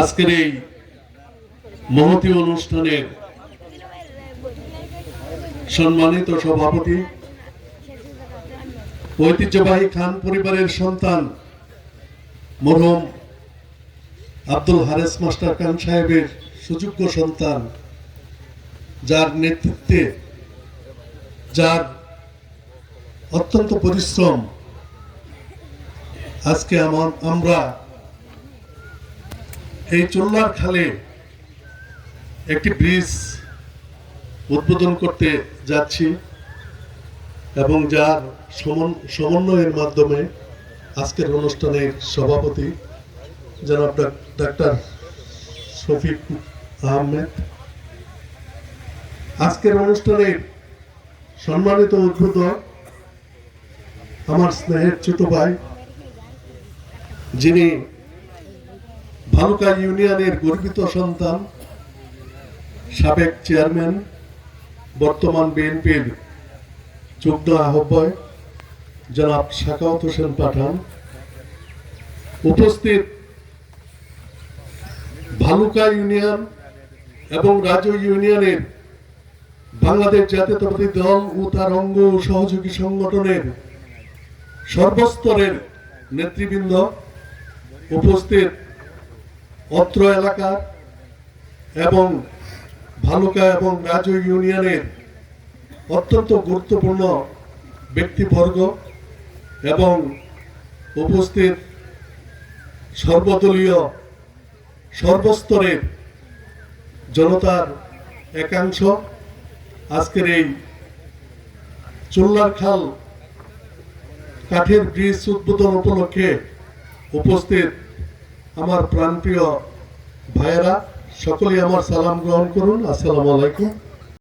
আজকের এই মহতী অনুষ্ঠানের সম্মানিত সভাপতি, ঐতিহ্যবাহী খান পরিবারের সন্তান মরহুম আব্দুল হারেস মাস্টার খান সাহেবের সুযোগ্য সন্তান, যার নেতৃত্বে, যার অত্যন্ত পরিশ্রম আজকে আমরা এই চোল্লার খালে একটি ব্রিজ উদ্বোধন করতে যাচ্ছি এবং যার সমন্বয়ের মাধ্যমে আজকের অনুষ্ঠানের সভাপতি জনাব ডাক্তার শফিক আহমেদ, আজকের অনুষ্ঠানের সম্মানিত উদ্বোধক আমার স্নেহের ছোট ভাই, যিনি ভালুকা ইউনিয়নের গর্বিত সন্তান, সাবেক চেয়ারম্যান, বর্তমান বিএনপির যুগ্ম আহ্বায়ক জনাব সাখাওয়াত হোসেন পাঠান, উপস্থিত ভালুকা ইউনিয়ন এবং রাজু ইউনিয়নের বাংলাদেশ জাতীয়তাবাদী দল ও তার অঙ্গ ও সহযোগী সংগঠনের সর্বস্তরের নেতৃবৃন্দ, উপস্থিত অত্র এলাকার এবং ভালুকা এবং রাজু ইউনিয়নের অত্যন্ত গুরুত্বপূর্ণ ব্যক্তিবর্গ এবং উপস্থিত সর্বদলীয় সর্বস্তরের জনতার একাংশ, আজকের এই চোল্লার খাল কাঠের ব্রিজ উদ্বোধন উপলক্ষে উপস্থিত আমার প্রাণপ্রিয় ভাইয়েরা, সকলেই আমার সালাম গ্রহণ করুন। আসসালামু আলাইকুম।